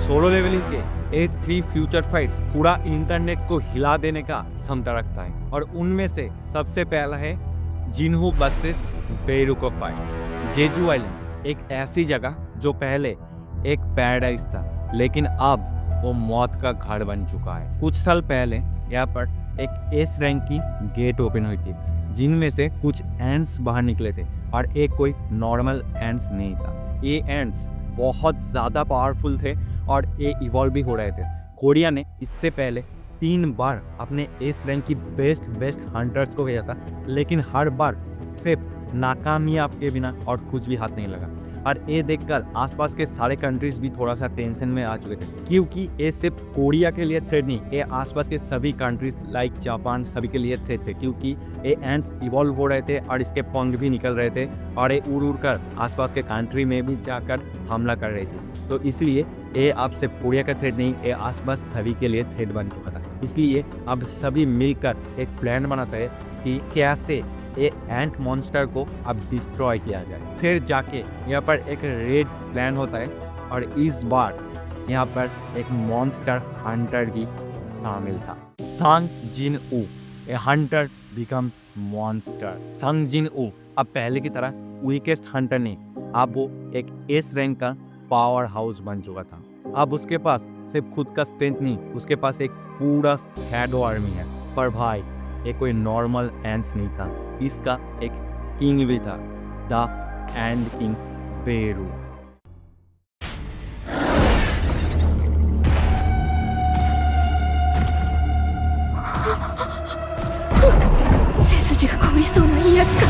Solo levelling के ये 3 future fights पूरा इंटरनेट को हिला देने का क्षमता रखता है और उनमें से सबसे पहला है जिनहू वर्सेस बेरू का फाइट। जेजू आइलैंड एक ऐसी जगह जो पहले एक पैराडाइज था लेकिन अब वो मौत का घर बन चुका है। कुछ साल पहले यहाँ पर एक एस रैंक की गेट ओपन हुई थी जिनमें से कुछ एंट्स बाहर निकले थे और एक कोई नॉर्मल एंट्स नहीं था। ये एंट्स बहुत ज़्यादा पावरफुल थे और ये इवॉल्व भी हो रहे थे। कोरिया ने इससे पहले 3 बार अपने एस रैंक की बेस्ट हंटर्स को भेजा था लेकिन हर बार सिर्फ नाकामयाब के बिना और कुछ भी हाथ नहीं लगा। और ये देखकर आसपास के सारे कंट्रीज भी थोड़ा सा टेंशन में आ चुके थे क्योंकि ये सिर्फ कोरिया के लिए थ्रेट नहीं, ये आसपास के सभी कंट्रीज लाइक जापान सभी के लिए थ्रेट थे क्योंकि ये एंट्स इवॉल्व हो रहे थे और इसके पंख भी निकल रहे थे और ये उड़ कर आसपास के कंट्री में भी जाकर हमला कर रही थी। तो इसलिए ये अब से कोरिया का थ्रेट नहीं, ये आसपास सभी के लिए थ्रेट बन चुका था। इसलिए अब सभी मिलकर एक प्लान बनाते हैं कि कैसे ये एंट मॉन्स्टर को अब डिस्ट्रॉय किया जाए। फिर जाके यहाँ पर एक रेड प्लान होता है और इस बार यहाँ पर एक मॉन्स्टर हंटर भी शामिल था, सांग जिन ऊ। ए हंटर बिकम्स मॉन्स्टर। सांग जिन ऊ अब पहले की तरह वीकेस्ट हंटर नहीं, अब वो एक एस रैंक का पावर हाउस बन चुका था। अब उसके पास सिर्फ खुद का स्ट्रेंथ नहीं, उसके पास एक पूरा शैडो आर्मी है। पर भाई ये कोई नॉर्मल एंट्स नहीं था, इसका एक किंग भी था, द एंड किंग बेरू। 背筋が凍りそうないいやつか。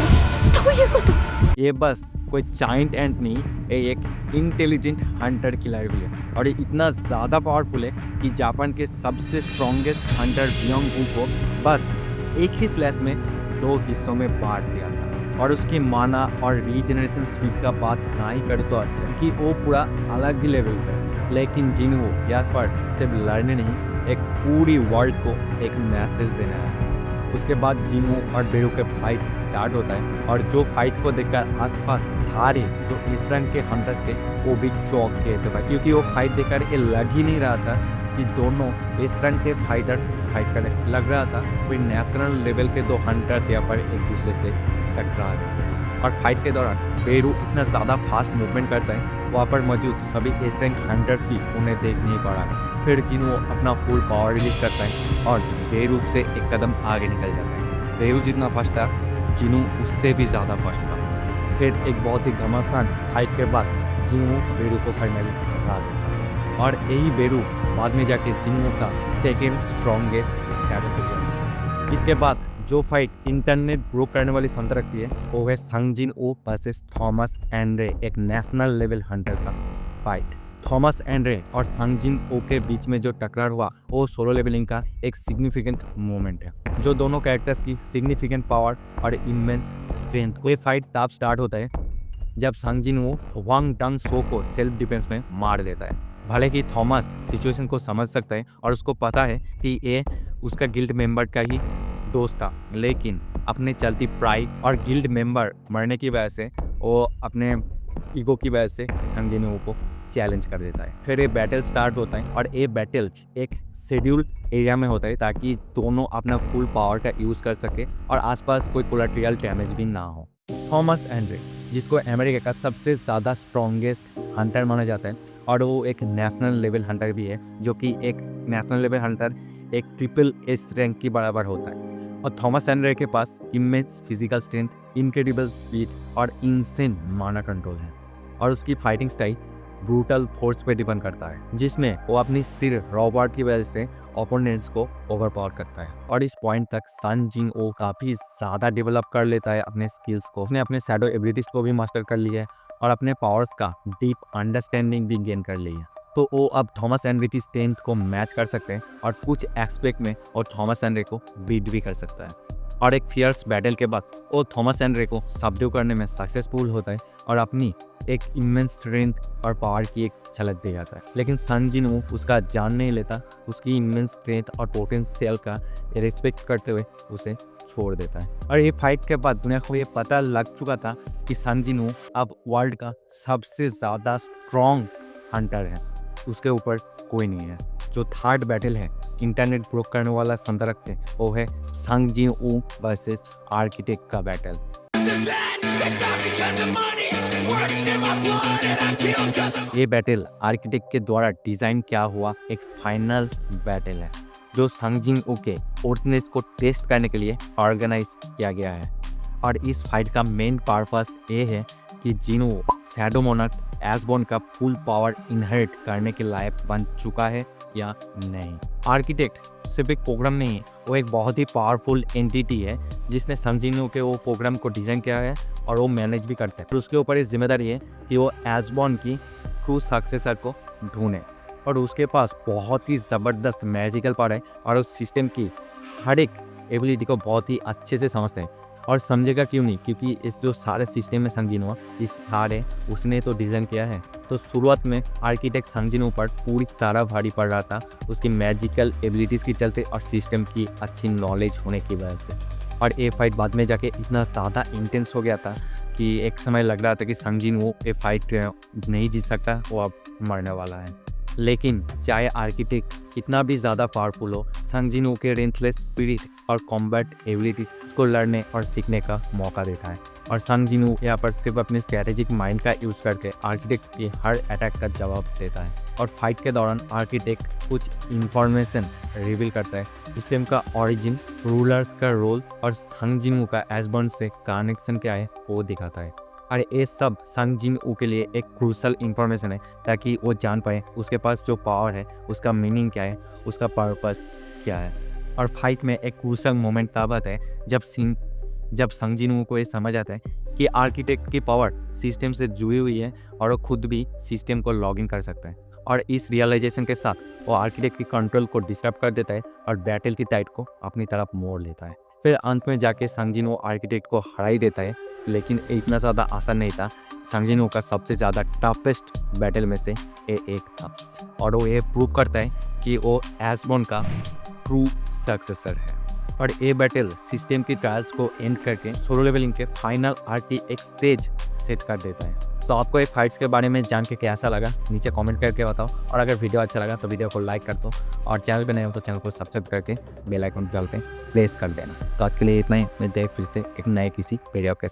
どういうこと？ ये बस कोई जाइंट एंट नहीं, ये एक इंटेलिजेंट हंटर किलर भी है और ये इतना ज़्यादा पावरफुल है कि जापान के सबसे स्ट्रॉन्गेस्ट हंटर बियोंग हू को बस एक ही स्लैश में 2 हिस्सों में बांट दिया था। और उसकी माना और रीजनरेशन स्पीड का बात ना ही करे तो अच्छा, क्योंकि वो पूरा अलग ही लेवल पे है। लेकिन जिनहू यहाँ पर सिर्फ लड़ने नहीं, एक पूरी वर्ल्ड को एक मैसेज देना है। उसके बाद जिनहू और बेरू के फाइट स्टार्ट होता है और जो फाइट को देखकर आसपास सारे जो इस रंग के हंटर्स थे वो भी चौंक गए थे भाई, क्योंकि वो फाइट देखकर ये लग ही नहीं रहा था कि दोनों इस रंग के फाइटर्स फाइट कर रहे। लग रहा था कोई नेशनल लेवल के 2 हंटर्स यहाँ पर एक दूसरे से टकरा रहे हैं। और फाइट के दौरान बेरू इतना ज़्यादा फास्ट मूवमेंट करता है, वहाँ पर मौजूद सभी एस रैंक हंटर्स भी उन्हें देख नहीं पा रहा था। फिर जिन्हू अपना फुल पावर रिलीज करता है और बेरू से एक कदम आगे निकल जाता है। बेरू जितना फास्ट था, जिन्हू उससे भी ज़्यादा फास्ट था। फिर एक बहुत ही घमासान फाइट के बाद जिन्हू बेरू को फाइनली हरा देता है और यही बेरू बाद में जाके जिन्हू का सेकेंड स्ट्रॉन्गेस्ट शैडो फिगर। इसके बाद जो फाइट इंटरनेट ब्रोक करने वाली क्षमता रखती है वो है सांग जिन ऊ वर्सेस थॉमस एंड्रे, एक नेशनल लेवल हंटर का फाइट। थॉमस एंड्रे और सांग जिन ऊ के बीच में जो टकरार हुआ वो सोलो लेवलिंग का एक सिग्निफिकेंट मोमेंट है, जो दोनों कैरेक्टर्स की सिग्निफिकेंट पावर और इमेंस स्ट्रेंथ। ये फाइट तब स्टार्ट होता है जब सांग जिन ऊ वांग डंग सो को सेल्फ डिफेंस में मार देता है। भले ही थॉमस सिचुएशन को समझ सकता है और उसको पता है कि ये उसका गिल्ड मेंबर का ही दोस्त था, लेकिन अपने चलती प्राइड और गिल्ड मेंबर मरने की वजह से वो अपने ईगो की वजह से सांग जिन ऊ को चैलेंज कर देता है। फिर ये बैटल स्टार्ट होता है और ये बैटल्स एक शेड्यूल्ड एरिया में होता है ताकि दोनों अपना फुल पावर का यूज़ कर सके और आसपास कोई कोलैटरल डैमेज भी ना हो। थॉमस एंड्रे, जिसको अमेरिका का सबसे ज़्यादा स्ट्रॉन्गेस्ट हंटर माना जाता है और वो एक नेशनल लेवल हंटर भी है, जो कि एक नेशनल लेवल हंटर एक ट्रिपल एस रैंक की बराबर होता है। और थॉमस एंड्रे के पास immense physical strength, incredible speed और इंसेंट माना कंट्रोल है और उसकी फाइटिंग स्टाइल ब्रूटल फोर्स पे डिपेंड करता है, जिसमें वो अपनी सिर रॉबर्ट की वजह से ओपोनेंट्स को ओवरपावर करता है। और इस पॉइंट तक सांग जिन ऊ काफ़ी ज़्यादा डेवलप कर लेता है अपने स्किल्स को। उसने अपने शैडो एबिलिटीज को भी मास्टर कर लिया है और अपने पावर्स का डीप अंडरस्टैंडिंग भी गेन कर ली है। तो वो अब थॉमस एंड्रे की स्ट्रेंथ को मैच कर सकते हैं और कुछ एक्सपेक्ट में और थॉमस एंड्रे को बीट भी कर सकता है। और एक फियर्स बैटल के बाद वो थॉमस एंड्रे को सबड्यू करने में सक्सेसफुल होता है और अपनी एक इमेंस स्ट्रेंथ और पावर की एक झलक दे जाता है। लेकिन सांग जिन ऊ उसका जान नहीं लेता, उसकी इमेंस स्ट्रेंथ और पोटेंशियल का रिस्पेक्ट करते हुए उसे छोड़ देता है। और ये फाइट के बाद दुनिया को ये पता लग चुका था कि सांग जिन ऊ अब वर्ल्ड का सबसे ज़्यादा स्ट्रॉन्ग हंटर है। उसके ऊपर कोई नहीं है। जो थर्ड बैटल है इंटरनेट ब्रोक करने वाला संदर्भ थे वो है संग जिन ऊ वर्सेस आर्किटेक्ट का बैटल। ये बैटल आर्किटेक्ट के द्वारा डिजाइन किया हुआ एक फाइनल बैटल है जो संग जिन ऊ के फोर्टनेस को टेस्ट करने के लिए ऑर्गेनाइज किया गया है। और इस फाइट का मेन पर्पस ये है कि जिनो शैडो मोनार्क एसबॉर्न का फुल पावर इनहेरिट करने के लायक बन चुका है या नहीं। आर्किटेक्ट सिर्फ एक प्रोग्राम नहीं है, वो एक बहुत ही पावरफुल एंटिटी है जिसने संग जिन ऊ के वो प्रोग्राम को डिज़ाइन किया है और वो मैनेज भी करता है। फिर उसके ऊपर इस जिम्मेदारी है कि वो एसबॉर्न की ट्रू सक्सेसर को ढूंढे और उसके पास बहुत ही ज़बरदस्त मैजिकल पावर है और उस सिस्टम की हर एक एबिलिटी को बहुत ही अच्छे से समझते हैं। और समझेगा क्यों नहीं, क्योंकि इस जो सारे सिस्टम में संग जिन ऊ इस सारे उसने तो डिज़ाइन किया है। तो शुरुआत में आर्किटेक्ट संग जिन ऊ पर पूरी तरह भारी पड़ रहा था उसकी मैजिकल एबिलिटीज़ के चलते और सिस्टम की अच्छी नॉलेज होने की वजह से। और ये फाइट बाद में जाके इतना ज़्यादा इंटेंस हो गया था कि एक समय लग रहा था कि संग जिन ऊ ये फाइट नहीं जीत सकता, वो अब मरने वाला है। लेकिन चाहे आर्किटेक्ट कितना भी ज़्यादा पावरफुल हो, संग जिन ऊ के रेंथलेस स्पिरिट और कॉम्बैट एबिलिटीज उसको लड़ने और सीखने का मौका देता है। और संग जिन ऊ यहाँ पर सिर्फ अपने स्ट्रैटेजिक माइंड का यूज़ करके आर्किटेक्ट की हर अटैक का जवाब देता है। और फाइट के दौरान आर्किटेक्ट कुछ इंफॉर्मेशन रिवील करता है, सिस्टम का ओरिजिन, रूलर्स का रोल और संग जिन ऊ का एसबॉर्न से कनेक्शन क्या है वो दिखाता है। और ये सब संग जिन ऊ के लिए एक क्रूशल इंफॉर्मेशन है ताकि वो जान पाए उसके पास जो पावर है उसका मीनिंग क्या है, उसका पर्पस क्या है। और फाइट में एक क्रूशल मोमेंट तब आता है जब संग जिन ऊ को ये समझ आता है कि आर्किटेक्ट की पावर सिस्टम से जुड़ी हुई है और वो खुद भी सिस्टम को लॉग इन कर सकता है। और इस रियलाइजेशन के साथ वो आर्किटेक्ट की कंट्रोल को डिस्टर्ब कर देता है और बैटल की टाइट को अपनी तरफ मोड़ लेता है। फिर अंत में जाके संग जिन ऊ आर्किटेक्ट को हरा ही देता है, लेकिन इतना ज़्यादा आसान नहीं था। संग जिन ऊ का सबसे ज़्यादा टफेस्ट बैटल में से ये एक था और वो ये प्रूव करता है कि वो एसबॉर्न का ट्रू सक्सेसर है। और ये बैटल सिस्टम की ट्रायल्स को एंड करके सोलो लेवलिंग के फाइनल RTX स्टेज सेट कर देता है। तो आपको ये फाइट्स के बारे में जान के कैसा लगा नीचे कमेंट करके बताओ। और अगर वीडियो अच्छा लगा तो वीडियो को लाइक कर दो और चैनल पे नए हो तो चैनल को सब्सक्राइब करके बेल आइकन बेल पे प्रेस कर देना। तो आज के लिए इतना ही, मैं फिर से एक नए किसी वीडियो के